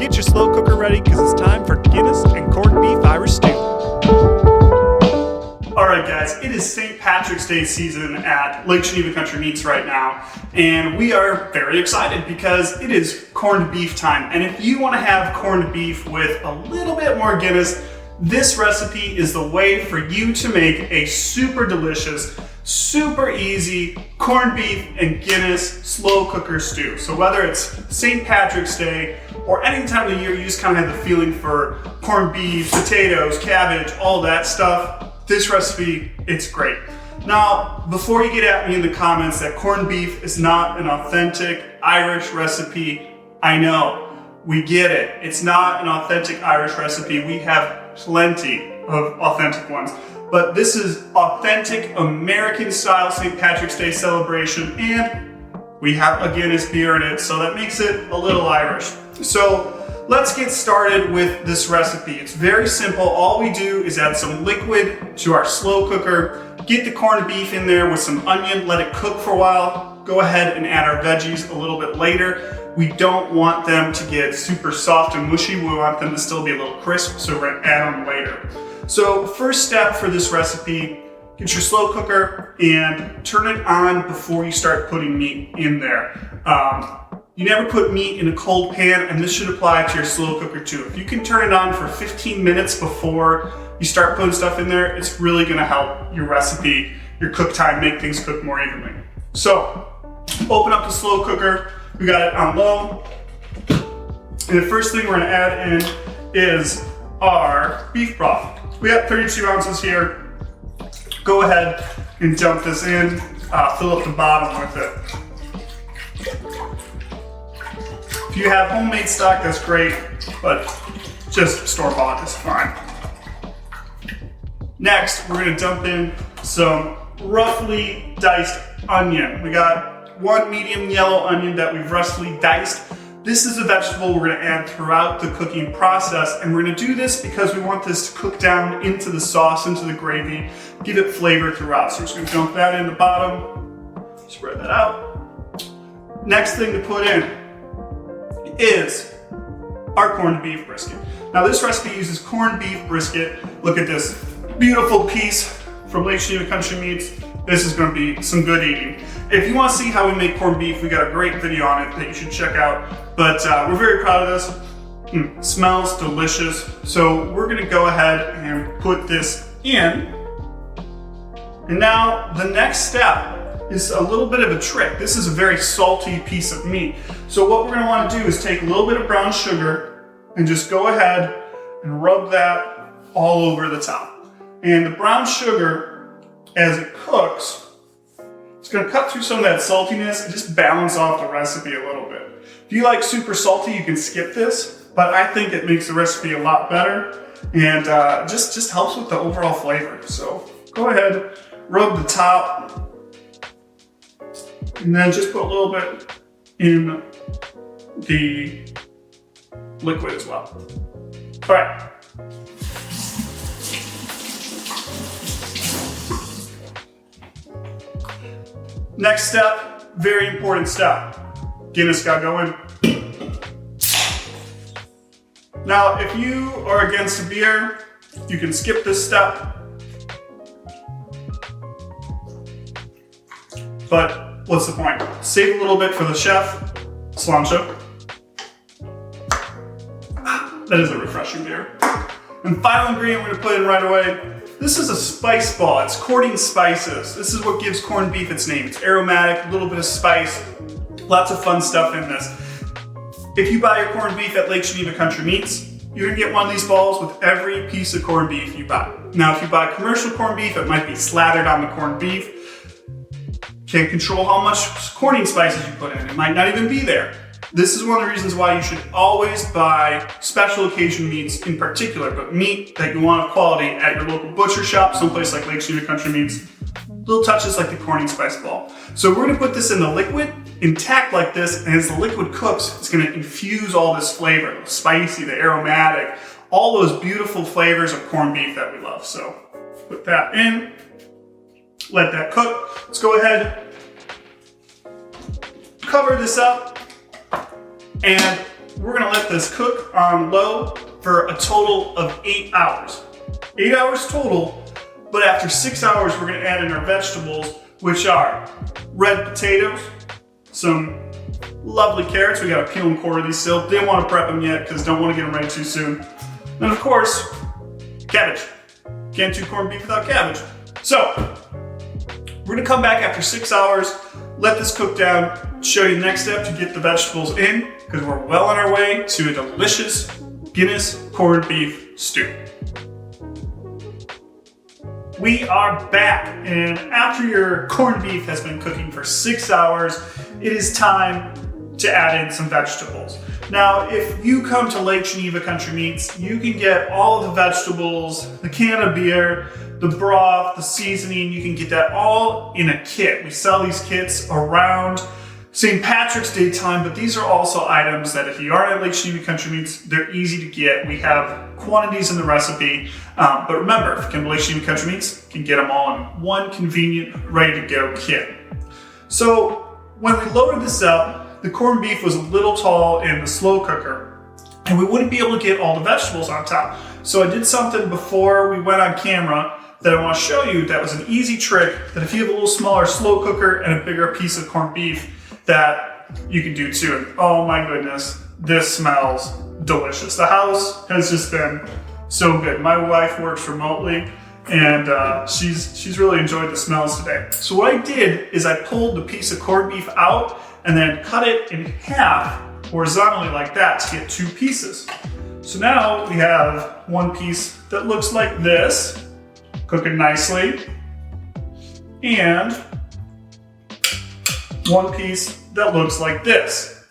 Get your slow cooker ready because it's time for Guinness and corned beef Irish stew. Alright guys, it is St. Patrick's Day season at Lake Geneva Country Meats right now, and we are very excited because it is corned beef time. And if you want to have corned beef with a little bit more Guinness, this recipe is the way for you to make a super delicious, super easy corned beef and Guinness slow cooker stew. So whether it's St. Patrick's Day or any time of the year you just kind of have the feeling for corned beef, potatoes, cabbage, all that stuff, this recipe, it's great. Now, before you get at me in the comments that corned beef is not an authentic Irish recipe, I know, we get it. It's not an authentic Irish recipe. We have plenty of authentic ones. But this is authentic American style St. Patrick's Day celebration, and we have a Guinness beer in it, so that makes it a little Irish. So let's get started with this recipe. It's very simple. All we do is add some liquid to our slow cooker, get the corned beef in there with some onion, let it cook for a while, go ahead and add our veggies a little bit later. We don't want them to get super soft and mushy. We want them to still be a little crisp, so we're gonna add them later. So first step for this recipe, get your slow cooker and turn it on before you start putting meat in there. You never put meat in a cold pan, and this should apply to your slow cooker too. If you can turn it on for 15 minutes before you start putting stuff in there, it's really gonna help your recipe, your cook time, make things cook more evenly. So open up the slow cooker. We got it on low. And the first thing we're gonna add in is our beef broth. We got 32 ounces here. Go ahead and dump this in, fill up the bottom with it. If you have homemade stock, that's great, but just store-bought is fine. Next, we're gonna dump in some roughly diced onion. We got one medium yellow onion that we've roughly diced. This is a vegetable we're gonna add throughout the cooking process, and we're gonna do this because we want this to cook down into the sauce, into the gravy, give it flavor throughout. So we're just gonna dump that in the bottom, spread that out. Next thing to put in is our corned beef brisket. Now this recipe uses corned beef brisket. Look at this beautiful piece from Lake Geneva Country Meats. This is gonna be some good eating. If you wanna see how we make corned beef, we got a great video on it that you should check out. But we're very proud of this. Smells delicious. So we're gonna go ahead and put this in. And now the next step is a little bit of a trick. This is a very salty piece of meat. So what we're gonna wanna do is take a little bit of brown sugar and just go ahead and rub that all over the top. And the brown sugar, as it cooks, it's gonna cut through some of that saltiness and just balance off the recipe a little bit. If you like super salty, you can skip this, but I think it makes the recipe a lot better and just helps with the overall flavor. So go ahead, rub the top, and then just put a little bit in the liquid as well. All right. Next step, very important step. Guinness gotta go in. Now, if you are against a beer, you can skip this step. But what's the point? Save a little bit for the chef, cilantro. That is a refreshing beer. And final ingredient we're gonna put in right away. This is a spice ball. It's courting spices. This is what gives corned beef its name. It's aromatic, a little bit of spice, lots of fun stuff in this. If you buy your corned beef at Lake Geneva Country Meats, you're gonna get one of these balls with every piece of corned beef you buy. Now, if you buy commercial corned beef, it might be slathered on the corned beef. Can't control how much courting spices you put in. It might not even be there. This is one of the reasons why you should always buy special occasion meats in particular, but meat that you want of quality at your local butcher shop, someplace like Lake Geneva Country Meats. Little touches like the corning spice ball. So we're gonna put this in the liquid, intact like this, and as the liquid cooks, it's gonna infuse all this flavor, the spicy, the aromatic, all those beautiful flavors of corned beef that we love. So put that in, let that cook. Let's go ahead, cover this up, and We're gonna let this cook on low for a total of 8 hours. 8 hours total, but after 6 hours, we're gonna add in our vegetables, which are red potatoes, some lovely carrots. We gotta peel and quarter these still. Didn't wanna prep them yet because don't wanna get them ready too soon. And of course, cabbage. Can't do corned beef without cabbage. So, we're gonna come back after 6 hours, let this cook down, show you the next step to get the vegetables in, because we're well on our way to a delicious Guinness corned beef stew. We are back, and after your corned beef has been cooking for 6 hours, it is time to add in some vegetables. Now, if you come to Lake Geneva Country Meats, you can get all of the vegetables, the can of beer, the broth, the seasoning. You can get that all in a kit. We sell these kits around St. Patrick's Day time, but these are also items that if you are at Lake Geneva Country Meats, they're easy to get. We have quantities in the recipe, but remember, if you come to Lake Geneva Country Meats, you can get them all in one convenient, ready-to-go kit. So when we loaded this up, the corned beef was a little tall in the slow cooker, and we wouldn't be able to get all the vegetables on top. So I did something before we went on camera that I want to show you that was an easy trick that if you have a little smaller slow cooker and a bigger piece of corned beef, that you can do too. And oh my goodness, this smells delicious. The house has just been so good. My wife works remotely, and she's really enjoyed the smells today. So what I did is I pulled the piece of corned beef out and then cut it in half horizontally like that to get 2 pieces. So now we have one piece that looks like this, cooking nicely, and one piece that looks like this.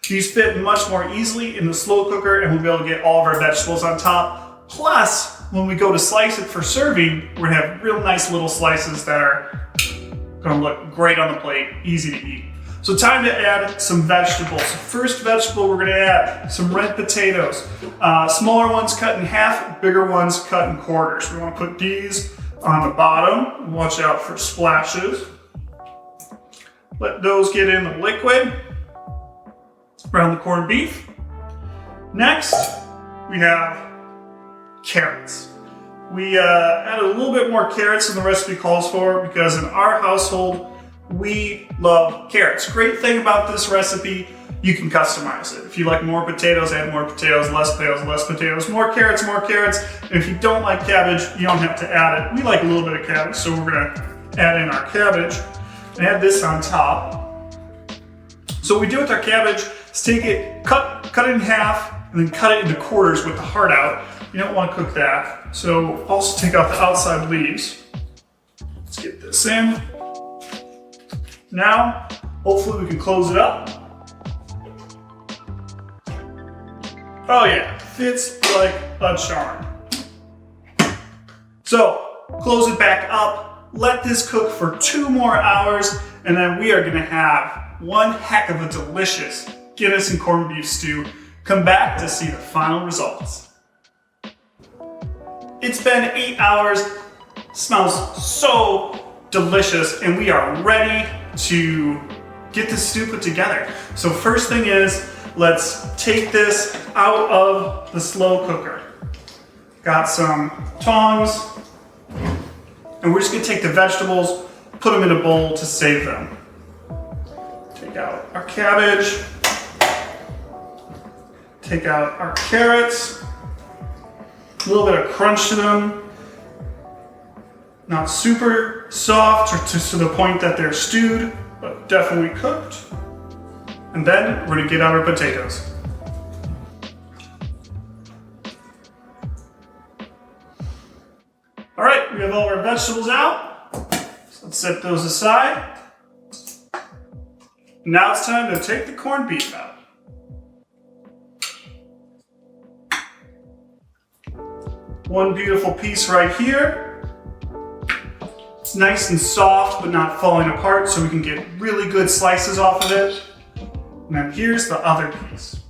These fit much more easily in the slow cooker, and we'll be able to get all of our vegetables on top. Plus, when we go to slice it for serving, we're gonna have real nice little slices that are gonna look great on the plate, easy to eat. So time to add some vegetables. First vegetable we're gonna add some red potatoes. Smaller ones cut in half, bigger ones cut in quarters. We wanna put these on the bottom. Watch out for splashes. Let those get in the liquid around the corned beef. Next, we have carrots. We added a little bit more carrots than the recipe calls for because in our household, we love carrots. Great thing about this recipe, you can customize it. If you like more potatoes, add more potatoes, less potatoes, less potatoes, more carrots, more carrots. And if you don't like cabbage, you don't have to add it. We like a little bit of cabbage, so we're gonna add in our cabbage and add this on top. So what we do with our cabbage is take it, cut it in half, and then cut it into quarters with the heart out. You don't want to cook that. So also take out the outside leaves. Let's get this in. Now, hopefully we can close it up. Oh yeah, fits like a charm. So, close it back up, let this cook for 2 more hours, and then we are gonna have one heck of a delicious Guinness and corned beef stew. Come back to see the final results. It's been 8 hours, smells so delicious, and we are ready to get this stew put together. So first thing is, let's take this out of the slow cooker. Got some tongs, and we're just gonna take the vegetables, put them in a bowl to save them. Take out our cabbage, take out our carrots, a little bit of crunch to them. Not super soft or to the point that they're stewed, but definitely cooked. And then we're gonna get out our potatoes. All right, we have all our vegetables out. So let's set those aside. Now it's time to take the corned beef out. One beautiful piece right here. It's nice and soft, but not falling apart, so we can get really good slices off of it. And then here's the other piece.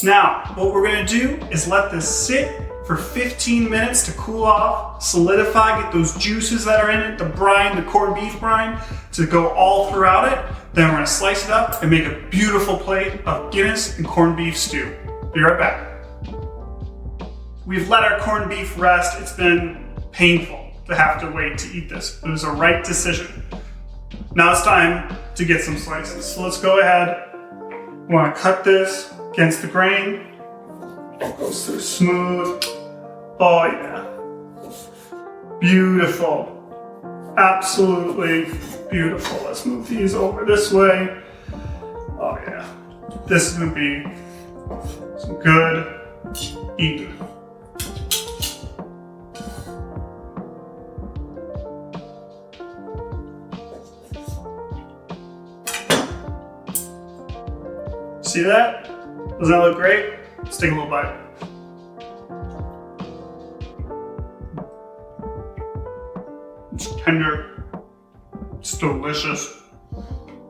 Now, what we're gonna do is let this sit for 15 minutes to cool off, solidify, get those juices that are in it, the brine, the corned beef brine, to go all throughout it. Then we're gonna slice it up and make a beautiful plate of Guinness and corned beef stew. Be right back. We've let our corned beef rest. It's been painful to have to wait to eat this. It was a right decision. Now it's time to get some slices. So let's go ahead. We want to cut this against the grain. It goes through smooth. Oh yeah. Beautiful. Absolutely beautiful. Let's move these over this way. Oh yeah. This is gonna be some good eating. See that? Doesn't that look great? Let's take a little bite. It's tender. It's delicious.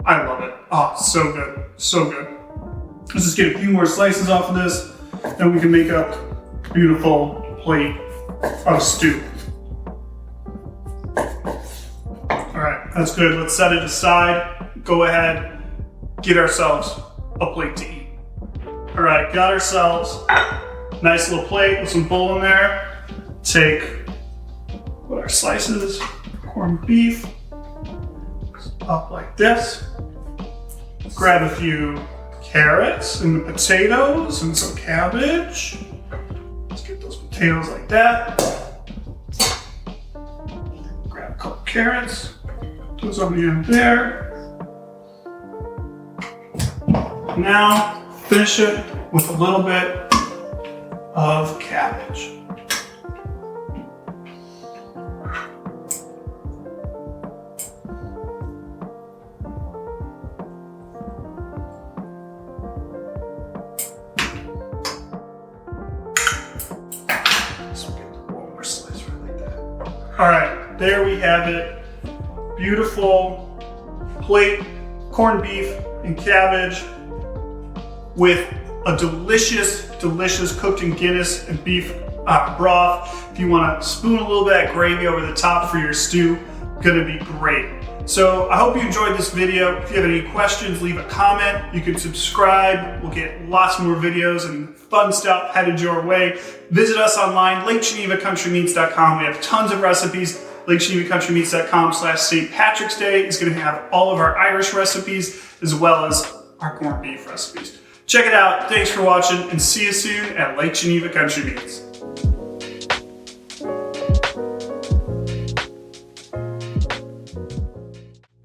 I love it. Oh, so good. So good. Let's just get a few more slices off of this, then we can make up a beautiful plate of stew. All right, that's good. Let's set it aside. Go ahead, get ourselves a plate to eat. All right, got ourselves a nice little plate with some bowl in there. Put our slices, corned beef, up like this. Grab a few carrots and potatoes and some cabbage. Let's get those potatoes like that. Grab a couple carrots, put those on the end there. Now, finish it with a little bit of cabbage. All right, there we have it. Beautiful plate, corned beef and cabbage with a delicious, delicious cooked in Guinness and beef broth. If you want to spoon a little bit of gravy over the top for your stew, gonna be great. So I hope you enjoyed this video. If you have any questions, leave a comment. You can subscribe. We'll get lots more videos and fun stuff headed your way. Visit us online, LakeGenevaCountryMeats.com. We have tons of recipes. LakeGenevaCountryMeats.com/St. Patrick's Day is going to have all of our Irish recipes as well as our corned beef recipes. Check it out. Thanks for watching and see you soon at Lake Geneva Country Meats.